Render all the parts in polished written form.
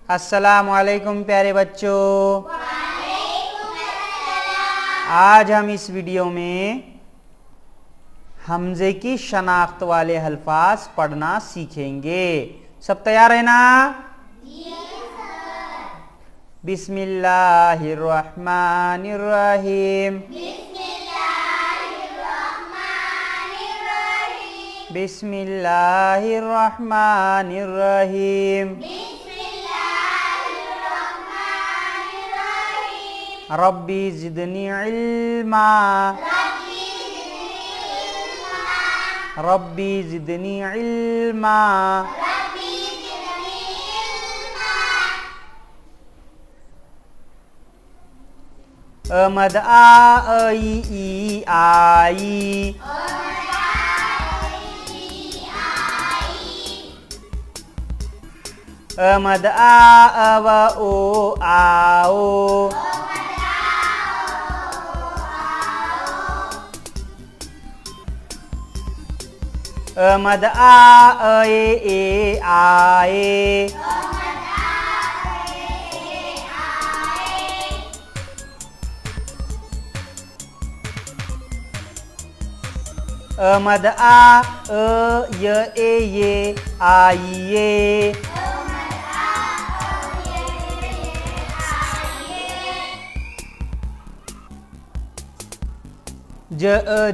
अस्सलामु अलैकुम प्यारे बच्चों। आज हम इस वीडियो में हमजे की शनाख्त वाले अल्फाज पढ़ना सीखेंगे। सब तैयार है ना? बिस्मिल्लाहिर्रहमानिर्रहीम। बिस्मिल्लाहिर्रहमानिर्रहीम। रब्बी ज़िदनी इल्मा। रब्बी ज़िदनी इल्मा। अमद आ ई आई। अमद आ अव ओ आओ। अमद आ ए आए। अमद आ ये आइए।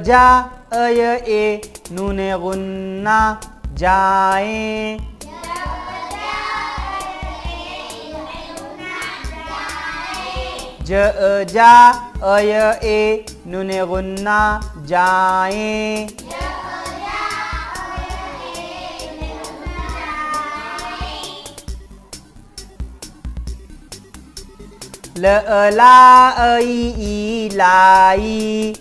जा ए नूने गुन्ना जाए। जा ए नूने गुन्ना जाए। ला ई लाई।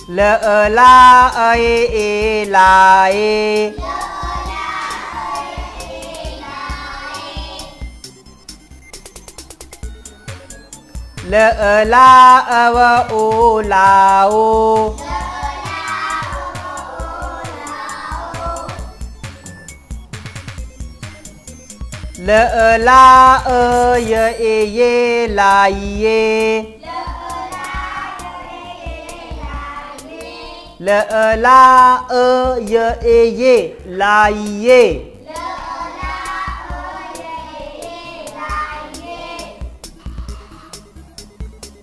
ला ए लाए। ला अव ओ लाओ। ला ये लाइए। ला ये लाइए।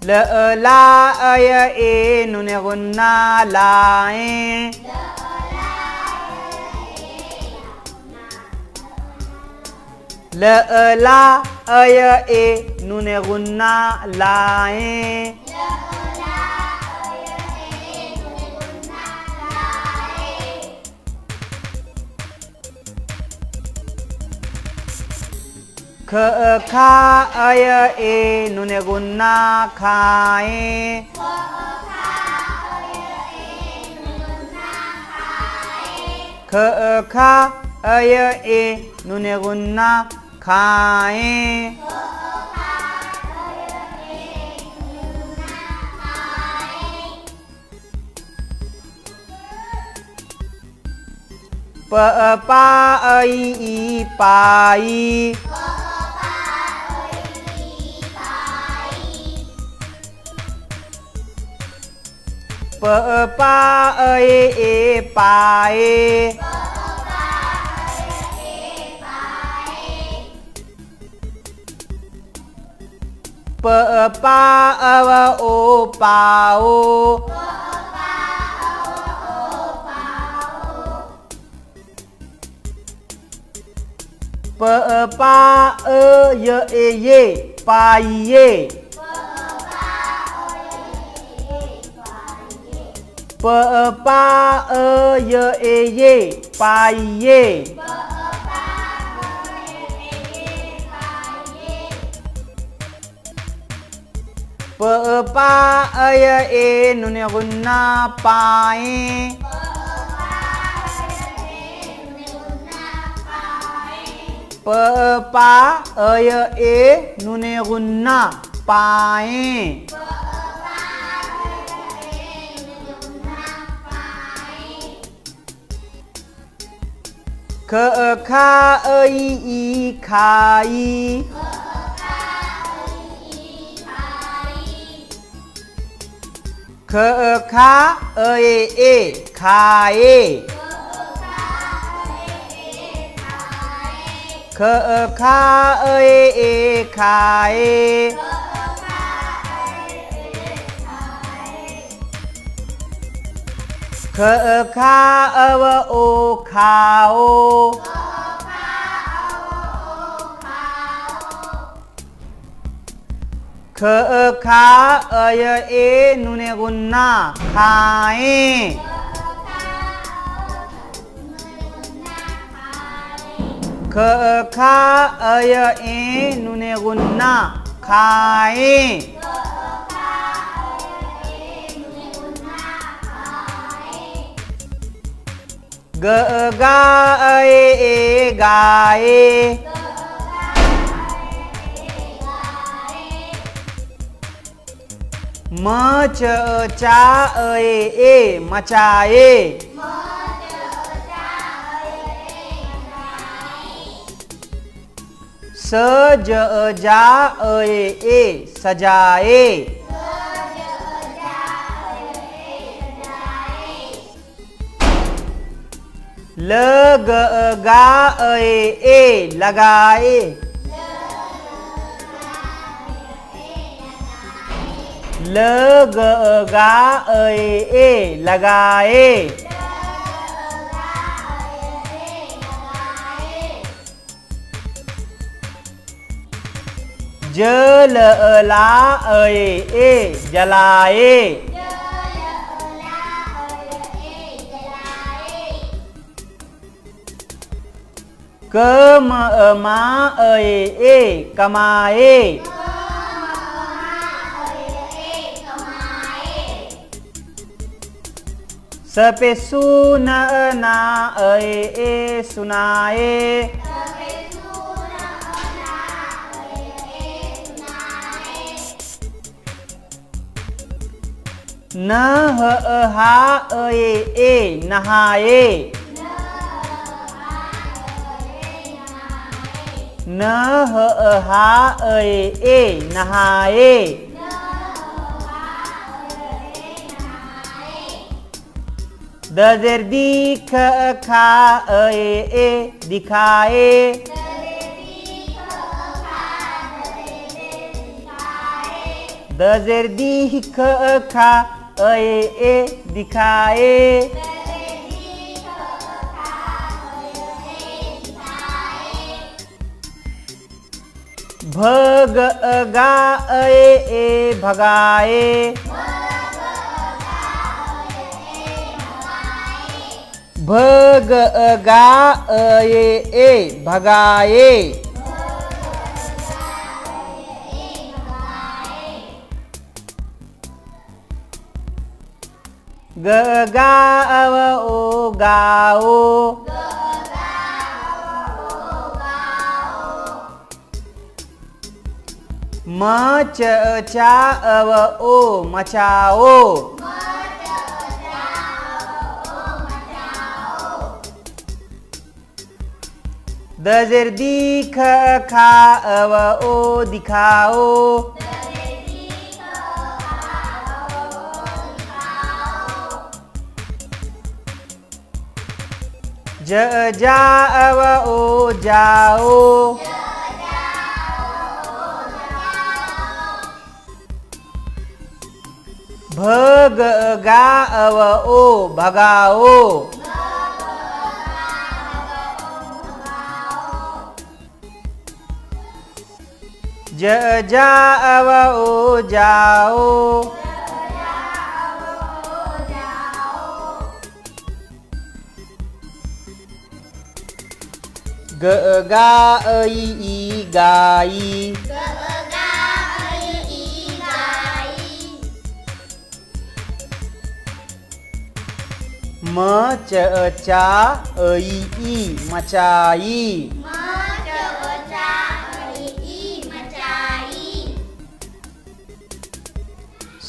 ला ए नूने गुन्ना लाएं। ला ए नूने गुन्ना लाएं। खा ए नूने गुन्ना खाएं। खा ए नूने गुन्ना खाएं। पा ई पाई। पा ए पाए। पा अव ओ पाओ। पा ये पाइए। पा ये पाइए। पा ए नूने गुन्ना पाएं। पा ए नूने गुन्ना पाएं। ख खा ई खाई ख खा ए खाए ख खा ए खाए ख खा ओ खाओ ख खा ए नुने गुन्ना खाए ख खा ए नुने गुन्ना खाए ग गा ए गाए म च चा ए मचाए स ज जा ए सजाए ल ग गा ए लगाए ल ग गा ए लगाए ज ल ला ए जलाए क म मा ए कमाए स पे सु न ना ए सुनाए न ह हा ए नहाए न ह हा ए नहाए द जेर दी ख खा ए दिखाए द जेर दी ख खा ए दिखाए भ ग गा ए भगाए भ ग गा ए भगाए ग गा ओ गाओ म च चा ओ मचाओ द जेर दी ख खा ओ दिखाओ ज जा ओ जाओ भ ग गा ओ भगाओ ज जा ओ जाओ ग गा ई गाई म च चा ई मचाई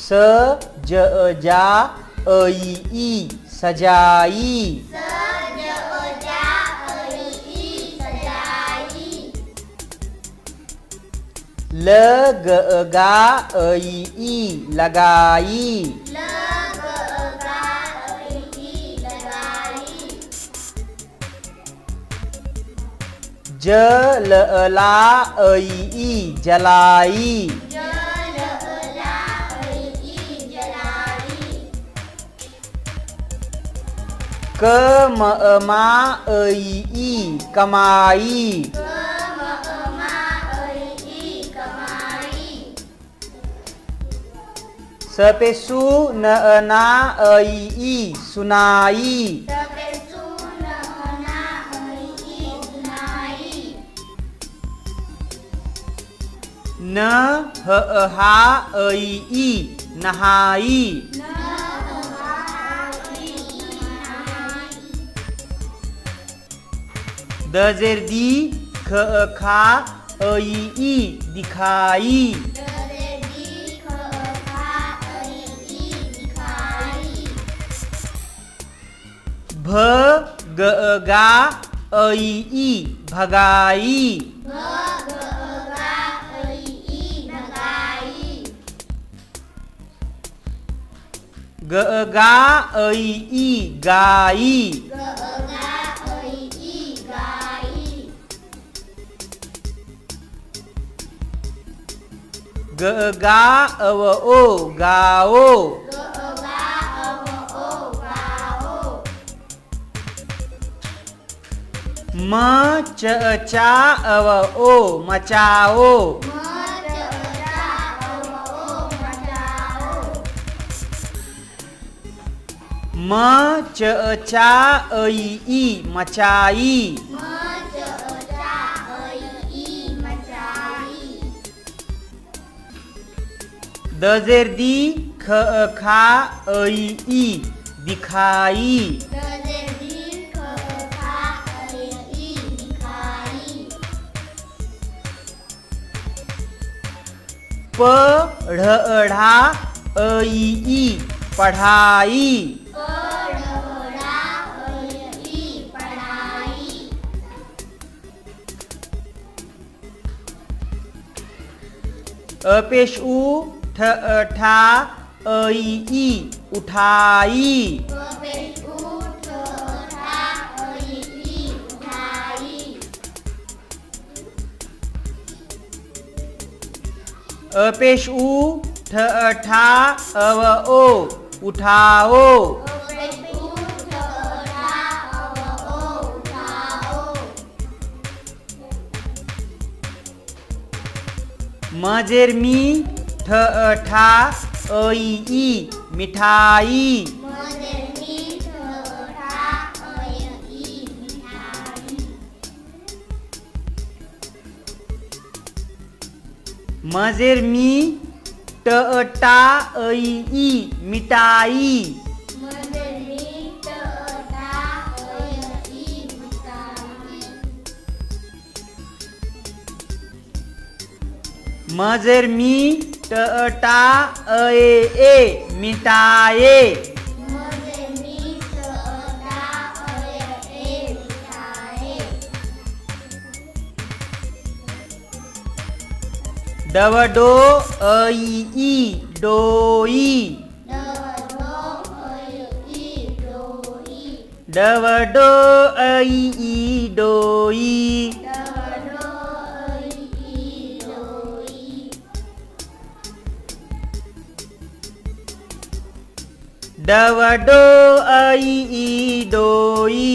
स ज जा ई सजाई ल ग गा ऐ ई लगाई ज ल ला ऐ ई जलाई क म मा ऐ ई कमाई स पे सु न ना ऐ ई सुनाई न ह हा ऐ ई नहाई द जेर दी ख खा ऐ ई दिखाई भ ग गा ऐ ई भगाई ग गा ऐ ई गाई ग गा अव ओ गाओ म च चा अव ओ मचाओ म च चा ऐ ई मचाई द जेर दी ख खा ऐ ई दिखाई प ढ़ ढ़ा ऐ ई पढ़ाई अपेश उ ठ ठा ऐ ई उठाई अपेश उ ठ ठा अव ओ उठाओ मजेर मी ठ ठा ऐ ई मिठाई मजेर मी ट टा ऐ ई मिठाई मजेर मी ट टा ए मिटाए डवडो ऐ ई डोई डवडो ऐ ई डोई डवडो ऐ ई डोई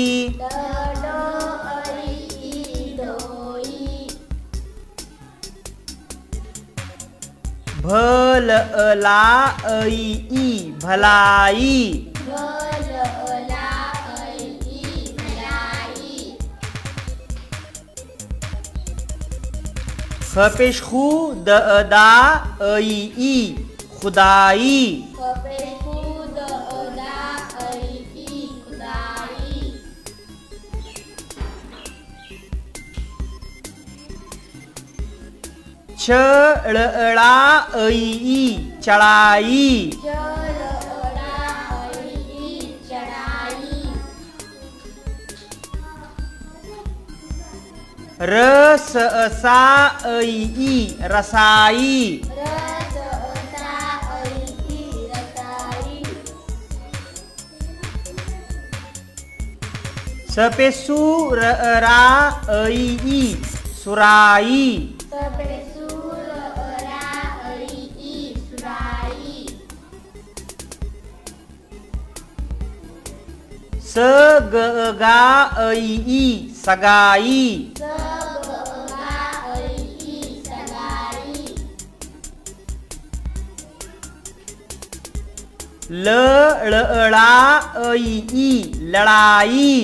भल ला ऐ ई भलाई खपेश खु द दा ऐ ई खुदाई छ ड़ा ऐ ई चढ़ाई र स सा ऐ ई रसाई स पे सु र रा ऐ ई सुराई स ग गा ऐ ई सगाई ल ळ ळा ऐ ई लड़ाई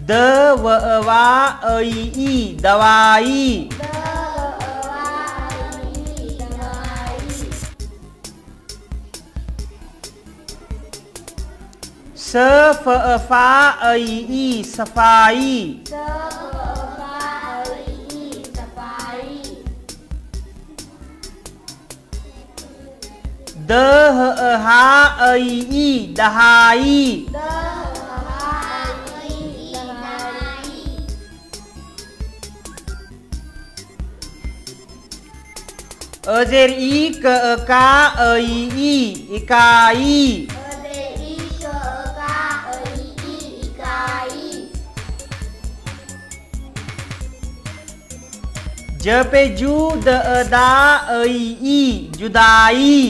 द व वा ऐ ई दवाई स फ फा ऐ ई सफाई द ह हा ऐ ई दहाई अजेर ई क का ऐ ई इकाई ज पे जू द दा ऐ ई जुदाई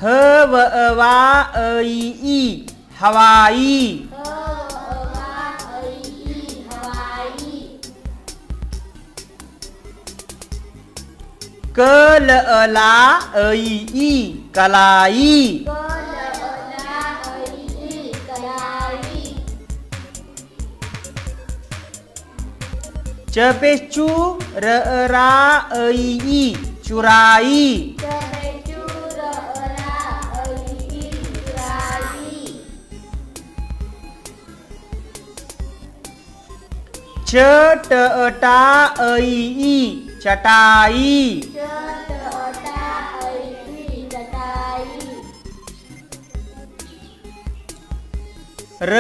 ह व वा ऐ ई हवाई क ल ला ऐ ई कलाई च पे चू र रा ऐ ई चुराई च ट टा ऐ ई चटाई र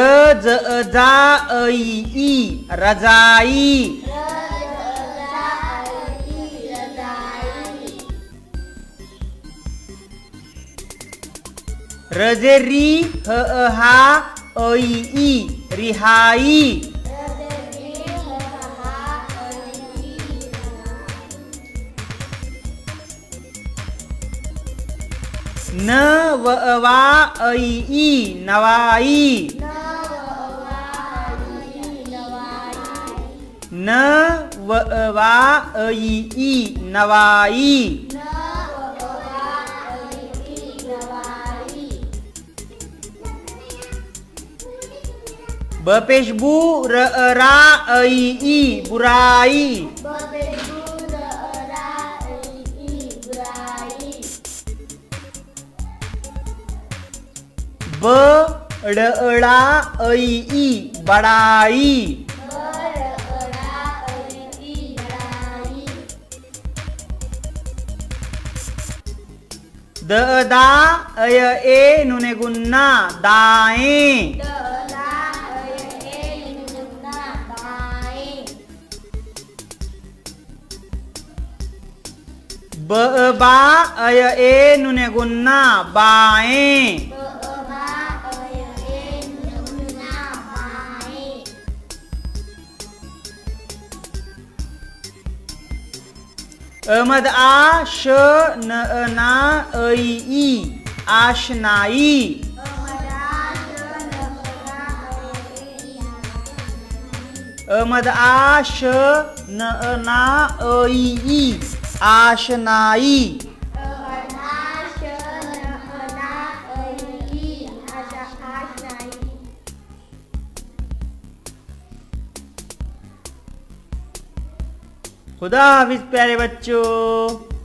ज जा ऐ ई रजाई रजेरी ह हा ऐ ई रिहाई न व वा ऐ ई नवाई न व वा ऐ ई नवाई ब पेश बू र रा ऐ ई बुराई ब ड़ ड़ा ऐ ई बड़ाई द दा अय ए नुने गुन्ना दाएं ब बा अय ए नुने गुन्ना बाएं अमद आ श न ना ऐ ई आशनाई अमद आ श न ना ऐ ई आशनाई खुदा हाफिज प्यारे बच्चों।